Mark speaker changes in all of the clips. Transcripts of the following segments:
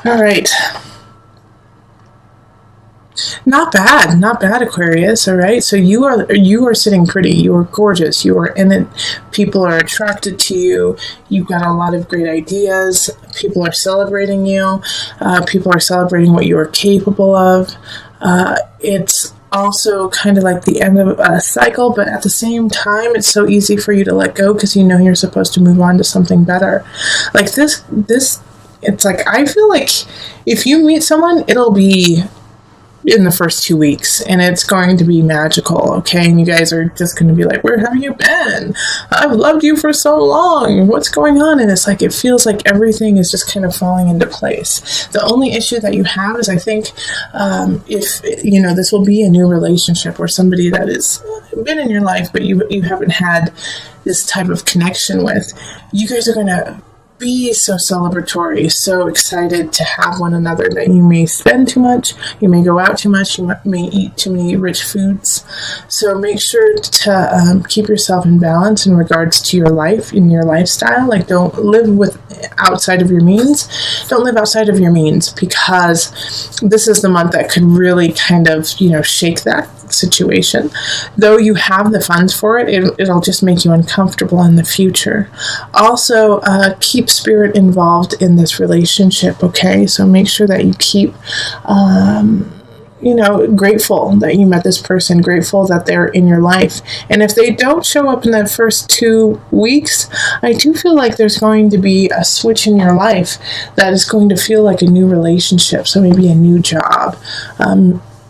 Speaker 1: All right. Not bad, Aquarius. All right, so you are sitting pretty. You are gorgeous. You are in it. People are attracted to you. You've got a lot of great ideas. People are celebrating you. People are celebrating what you are capable of. It's also kind of like the end of a cycle, but at the same time, it's so easy for you to let go because you know you're supposed to move on to something better. Like this. It's like I feel like if you meet someone, it'll be in the first 2 weeks and it's going to be magical, okay? And you guys are just going to be like, where have you been? I've loved you for so long. What's going on? And it's like, it feels like everything is just kind of falling into place. The only issue that you have is I think if, you know, this will be a new relationship or somebody that has been in your life, but you haven't had this type of connection with, you guys are going to be so celebratory, so excited to have one another that you may spend too much, you may go out too much, you may eat too many rich foods. So make sure to keep yourself in balance in regards to your life, in your lifestyle. Like don't live outside of your means. Don't live outside of your means because this is the month that could really kind of, you know, shake that situation. Though you have the funds for it, it'll just make you uncomfortable in the future. Also, keep spirit involved in this relationship, okay? So make sure that you keep you know, grateful that you met this person, grateful that they're in your life. And if they don't show up in the first 2 weeks, I do feel like there's going to be a switch in your life that is going to feel like a new relationship. So maybe a new job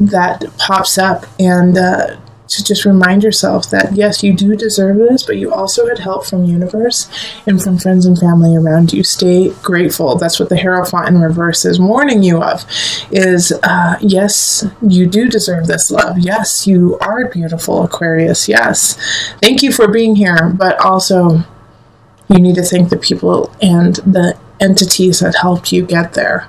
Speaker 1: that pops up, and to just remind yourself that yes, you do deserve this, but you also had help from universe and from friends and family around you. Stay grateful. That's what the Hierophant in reverse is warning you of, is yes, you do deserve this love. Yes, you are beautiful, Aquarius. Yes, thank you for being here, but also you need to thank the people and the entities that helped you get there.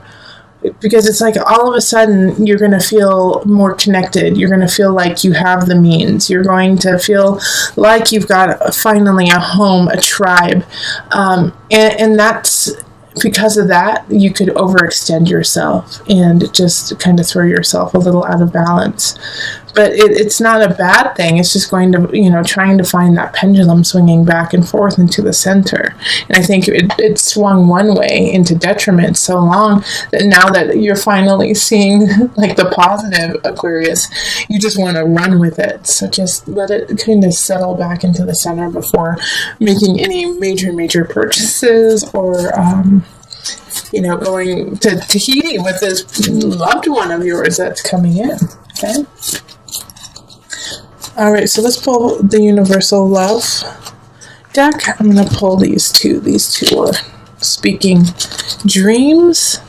Speaker 1: Because it's like all of a sudden you're going to feel more connected. You're going to feel like you have the means. You're going to feel like you've got finally a home, a tribe. And that's because of that, you could overextend yourself and just kind of throw yourself a little out of balance. But it's not a bad thing. It's just going to, you know, trying to find that pendulum swinging back and forth into the center. And I think it swung one way into detriment so long that now that you're finally seeing like the positive, Aquarius, you just want to run with it. So just let it kind of settle back into the center before making any major purchases or, you know, going to Tahiti with this loved one of yours that's coming in. Okay. All right, so let's pull the Universal Love deck. I'm going to pull these two. These two are speaking dreams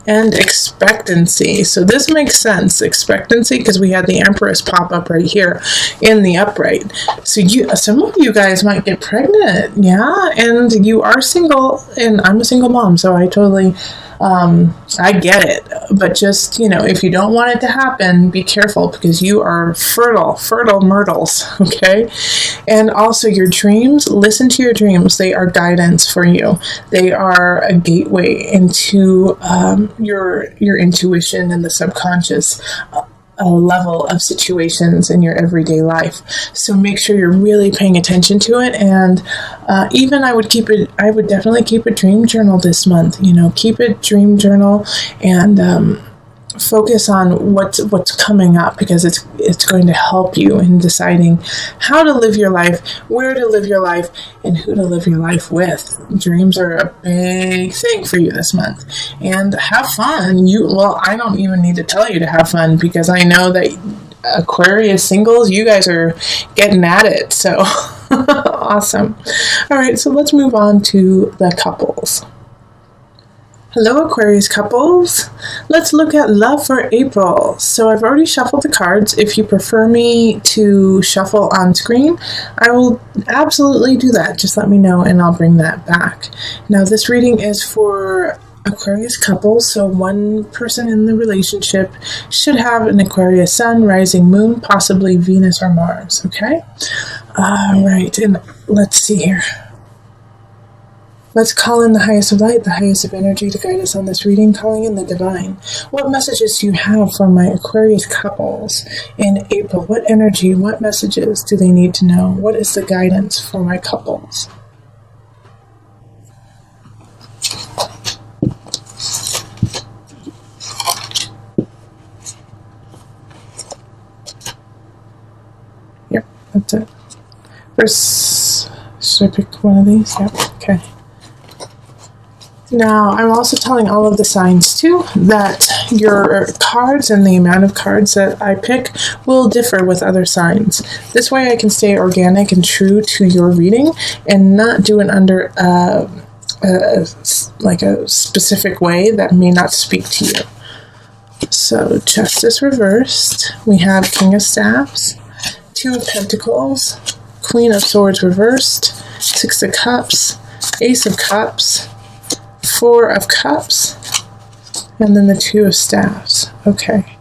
Speaker 1: and expectancy. So this makes sense, expectancy, because we had the Empress pop up right here in the upright. So some of you guys might get pregnant, yeah, and you are single, and I'm a single mom, so I totally I get it, but just, you know, if you don't want it to happen, be careful because you are fertile myrtles, okay? And also your dreams, listen to your dreams. They are guidance for you. They are a gateway into your intuition and the subconscious level of situations in your everyday life. So make sure you're really paying attention to it. And even I would definitely keep a dream journal this month. You know, keep a dream journal and focus on what's coming up, because it's going to help you in deciding how to live your life, where to live your life, and who to live your life with. Dreams are a big thing for you this month, and have fun. I don't even need to tell you to have fun, because I know that Aquarius singles, you guys are getting at it. So awesome. All right, so let's move on to the couples. Hello, Aquarius couples. Let's look at love for April. So I've already shuffled the cards. If you prefer me to shuffle on screen, I will absolutely do that. Just let me know and I'll bring that back. Now, this reading is for Aquarius couples. So one person in the relationship should have an Aquarius sun, rising moon, possibly Venus or Mars. Okay? All right. And let's see here. Let's call in the highest of light, the highest of energy to guide us on this reading, calling in the divine. What messages do you have for my Aquarius couples in April? What energy, what messages do they need to know? What is the guidance for my couples? Yep, that's it. First, should I pick one of these? Yep, okay. Now, I'm also telling all of the signs, too, that your cards and the amount of cards that I pick will differ with other signs. This way I can stay organic and true to your reading and not do it under like a specific way that may not speak to you. So, Justice reversed. We have King of Staffs, Two of Pentacles, Queen of Swords reversed, Six of Cups, Ace of Cups, Four of Cups, and then the Two of Staffs. Okay.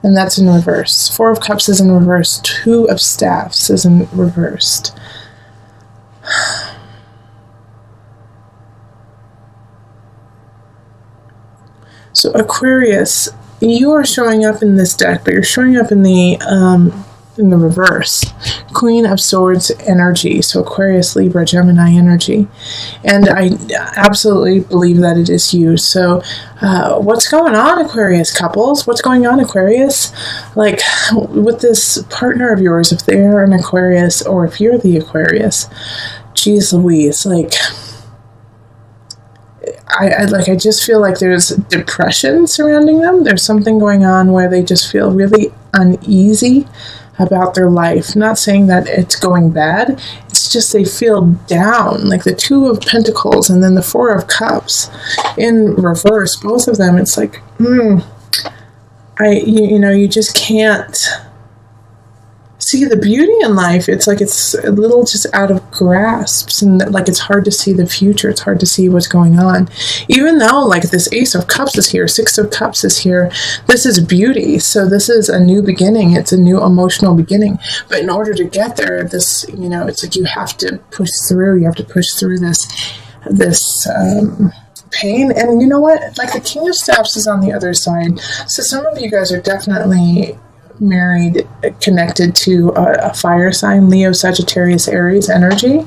Speaker 1: And that's in reverse. Four of Cups is in reverse. Two of Staffs is in reversed. So Aquarius, you are showing up in this deck, but you're showing up in the reverse. Queen of Swords energy, so Aquarius, Libra, Gemini energy. And I absolutely believe that it is you. So what's going on, Aquarius couples? What's going on, Aquarius? Like, with this partner of yours, if they're an Aquarius or if you're the Aquarius, geez Louise, like, I just feel like there's depression surrounding them. There's something going on where they just feel really uneasy about their life. Not saying that it's going bad. It's just they feel down. Like the Two of Pentacles and then the Four of Cups in reverse. Both of them. It's like, you just can't see the beauty in life. It's like it's a little just out of grasps, and like it's hard to see the future. It's hard to see what's going on. Even though like this Ace of Cups is here, Six of Cups is here, this is beauty. So this is a new beginning. It's a new emotional beginning. But in order to get there, this, it's like you have to push through. You have to push through this pain. And you know what? Like the King of Staffs is on the other side. So some of you guys are definitely married, connected to a fire sign, Leo, Sagittarius, Aries energy,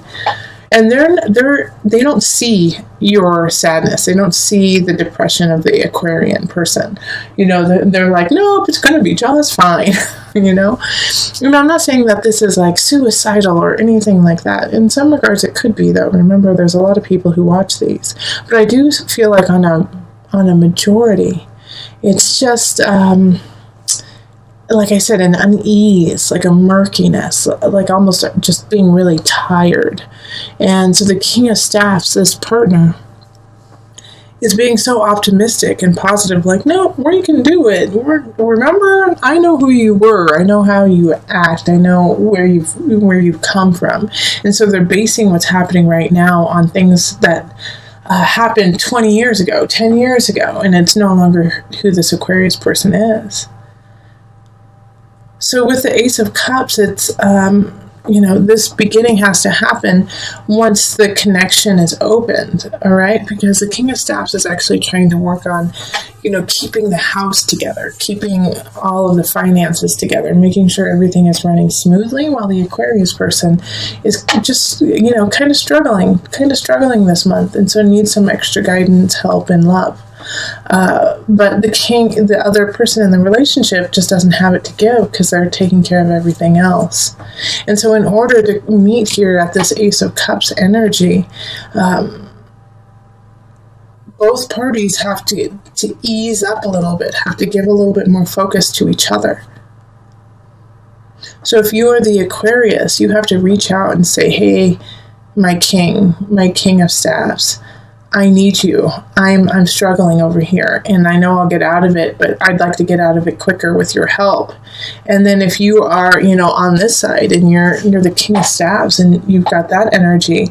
Speaker 1: and they don't see your sadness. They don't see the depression of the Aquarian person. They're like, nope, it's gonna be just fine. And I'm not saying that this is like suicidal or anything like that. In some regards it could be, though. Remember, there's a lot of people who watch these, but I do feel like on a majority, it's just like I said, an unease, like a murkiness, like almost just being really tired. And so the King of Staffs, this partner, is being so optimistic and positive, like, no, we can do it. Remember, I know who you were. I know how you act. I know where you've come from. And so they're basing what's happening right now on things that happened 20 years ago, 10 years ago, and it's no longer who this Aquarius person is. So with the Ace of Cups, it's, this beginning has to happen once the connection is opened, all right? Because the King of Staffs is actually trying to work on, keeping the house together, keeping all of the finances together, making sure everything is running smoothly, while the Aquarius person is just, kind of struggling this month, and so needs some extra guidance, help, and love. But the other person in the relationship just doesn't have it to give because they're taking care of everything else. And so in order to meet here at this Ace of Cups energy, both parties have to ease up a little bit, have to give a little bit more focus to each other. So if you are the Aquarius, you have to reach out and say, hey, my King of Staffs, I need you. I'm struggling over here, and I know I'll get out of it, but I'd like to get out of it quicker with your help. And then if you are, on this side and you're the King of Staffs and you've got that energy,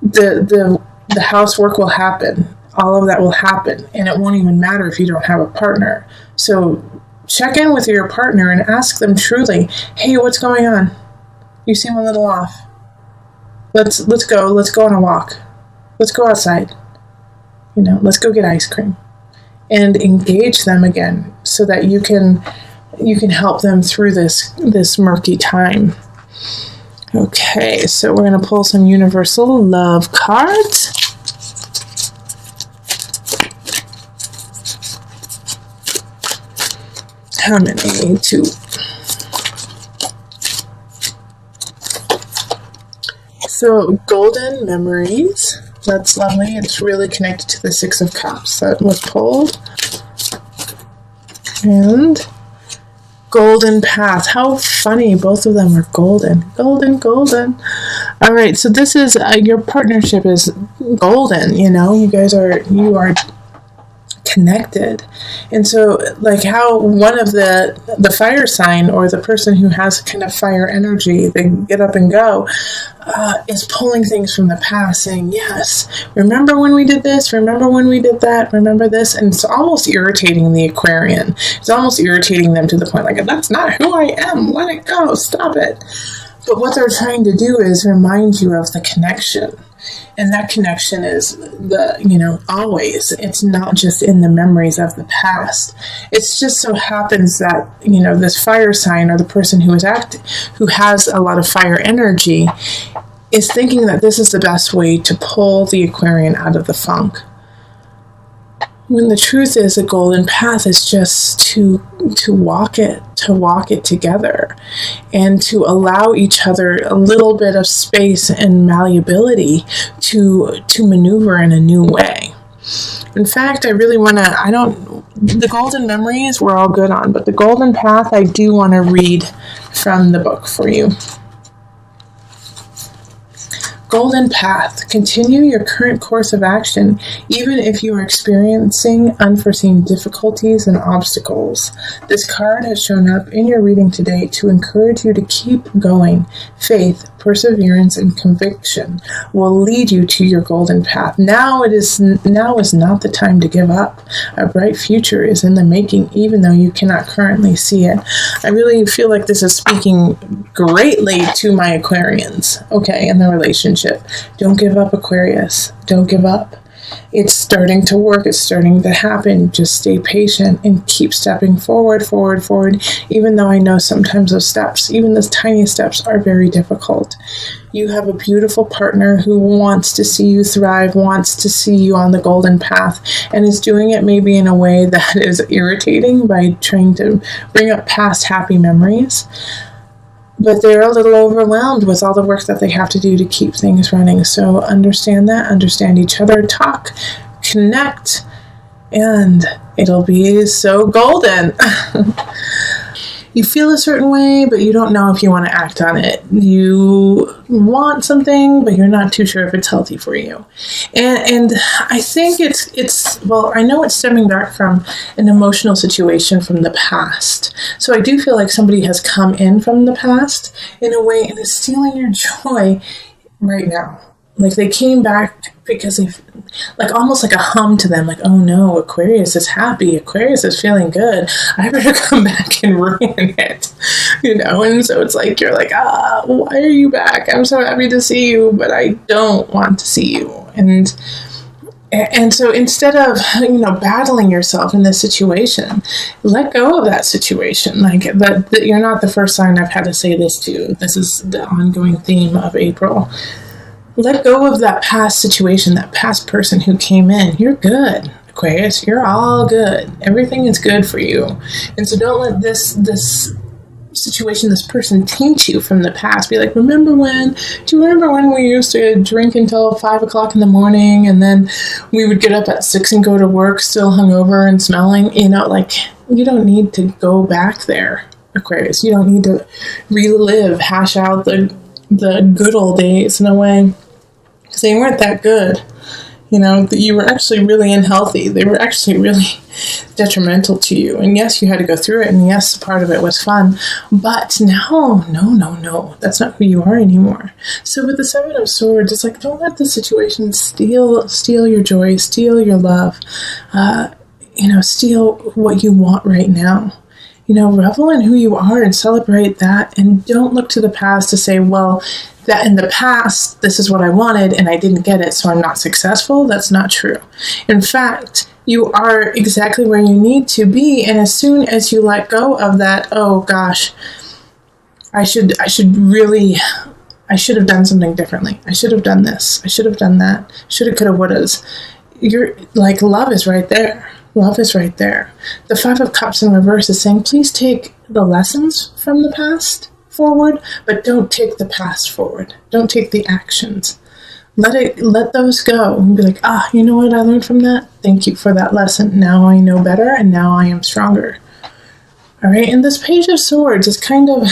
Speaker 1: the housework will happen. All of that will happen, and it won't even matter if you don't have a partner. So check in with your partner and ask them truly, hey, what's going on? You seem a little off. Let's go. Let's go on a walk. Let's go outside. Let's go get ice cream, and engage them again so that you can help them through this murky time. Okay, so we're going to pull some universal love cards. How many? 2. So, golden memories. That's lovely. It's really connected to the 6 of Cups that was pulled. And golden path. How funny. Both of them are golden. Golden, golden. All right. So this is, your partnership is golden. You are connected. And so, like how one of the fire sign, or the person who has kind of fire energy, they get up and go, is pulling things from the past, saying, yes, remember when we did this, remember when we did that, remember this. And it's almost irritating the Aquarian. It's almost irritating them to the point, like, that's not who I am, let it go, stop it. But what they're trying to do is remind you of the connection. And that connection is always. It's not just in the memories of the past. It just so happens that, this fire sign, or the person who has a lot of fire energy, is thinking that this is the best way to pull the Aquarian out of the funk. When the truth is, a golden path is just to walk it together, and to allow each other a little bit of space and malleability to maneuver in a new way. In fact, I really want to, the golden memories we're all good on, but the golden path, I do want to read from the book for you. Golden path. Continue your current course of action, even if you are experiencing unforeseen difficulties and obstacles. This card has shown up in your reading today to encourage you to keep going. Faith, perseverance, and conviction will lead you to your golden path. Now is not the time to give up. A bright future is in the making, even though you cannot currently see it. I really feel like this is speaking greatly to my Aquarians, okay, in the relationship. Don't give up, Aquarius. Don't give up. It's starting to work. It's starting to happen. Just stay patient and keep stepping forward, even though I know sometimes those steps, even those tiny steps, are very difficult. You have a beautiful partner who wants to see you thrive, wants to see you on the golden path, and is doing it maybe in a way that is irritating by trying to bring up past happy memories. But they're a little overwhelmed with all the work that they have to do to keep things running. So understand that, understand each other, talk, connect, and it'll be so golden. You feel a certain way, but you don't know if you want to act on it. You want something, but you're not too sure if it's healthy for you. And I think I know it's stemming back from an emotional situation from the past. So I do feel like somebody has come in from the past in a way and is stealing your joy right now. Like they came back because they, like almost like a hum to them, like, oh no, Aquarius is happy, Aquarius is feeling good, I better come back and ruin it, and so it's like, you're like, why are you back? I'm so happy to see you, but I don't want to see you. And so instead of, battling yourself in this situation, let go of that situation. Like that you're not the first sign I've had to say this to. This is the ongoing theme of April. Let go of that past situation, that past person who came in. You're good, Aquarius. You're all good. Everything is good for you. And so don't let this situation, this person, taint you from the past. Be like, do you remember when we used to drink until 5 o'clock in the morning, and then we would get up at 6 and go to work still hungover and smelling? You don't need to go back there, Aquarius. You don't need to hash out the good old days in a way, because they weren't that good. You were actually really unhealthy. They were actually really detrimental to you. And yes, you had to go through it, and yes, part of it was fun, but no, that's not who you are anymore. So with the 7 of Swords, it's like, don't let the situation steal your joy, steal your love, steal what you want right now. revel in who you are and celebrate that. And don't look to the past to say, well, that in the past, this is what I wanted and I didn't get it, so I'm not successful. That's not true. In fact, you are exactly where you need to be. And as soon as you let go of that, oh gosh, I should have done something differently. I should have done this. I should have done that. Shoulda, coulda, wouldas. You're like, love is right there. Love is right there. The Five of Cups in reverse is saying, please take the lessons from the past forward, but don't take the past forward. Don't take the actions. Let those go and be like, you know what I learned from that? Thank you for that lesson. Now I know better and now I am stronger. All right. And this Page of Swords is kind of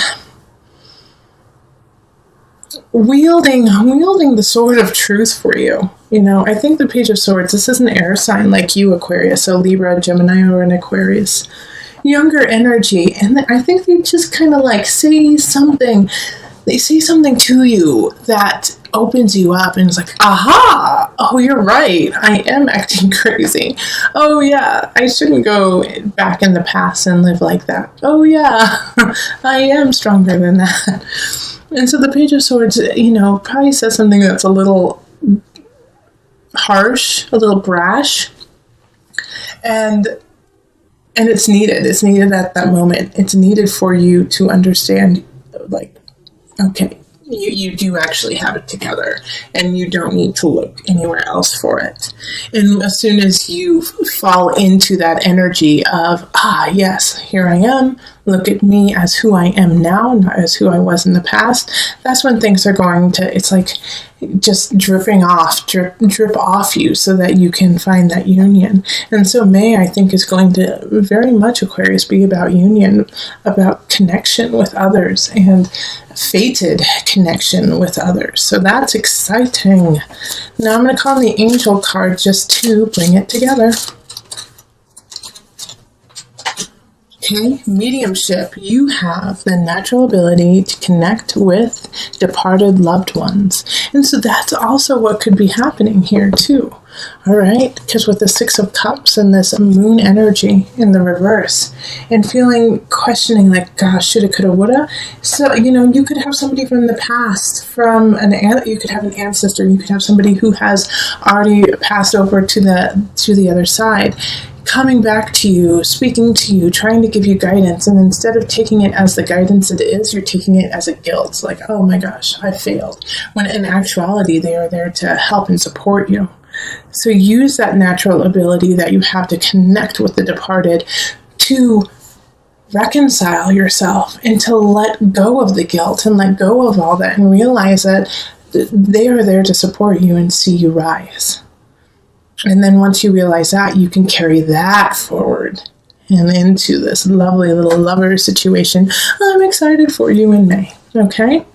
Speaker 1: wielding the sword of truth for you. I think the Page of Swords, this is an air sign like you, Aquarius, so Libra, Gemini, or an Aquarius. Younger energy, and I think they just kind of like say something. They say something to you that opens you up, and it's like, aha! Oh, you're right. I am acting crazy. Oh yeah, I shouldn't go back in the past and live like that. Oh yeah, I am stronger than that. And so the Page of Swords, probably says something that's a little harsh, a little brash, and it's needed. It's needed at that moment. It's needed for you to understand, like, okay, you do actually have it together, and you don't need to look anywhere else for it. And as soon as you fall into that energy of, yes, here I am, look at me as who I am now, not as who I was in the past, that's when things are going to, it's like just drip off you so that you can find that union. And so May, I think, is going to very much, Aquarius, be about union, about connection with others, and fated connection with others. So that's exciting. Now I'm going to call on the angel card just to bring it together. Okay, mediumship. You have the natural ability to connect with departed loved ones. And so that's also what could be happening here too. All right, because with the Six of Cups and this moon energy in the reverse, and questioning like, gosh, shoulda, coulda, woulda. So, you could have somebody from the past, you could have an ancestor, you could have somebody who has already passed over to the other side, coming back to you, speaking to you, trying to give you guidance. And instead of taking it as the guidance it is, you're taking it as a guilt. Like, oh my gosh, I failed. When in actuality, they are there to help and support you. So use that natural ability that you have to connect with the departed to reconcile yourself and to let go of the guilt and let go of all that and realize that they are there to support you and see you rise. And then once you realize that, you can carry that forward and into this lovely little lover situation. I'm excited for you in May. Okay?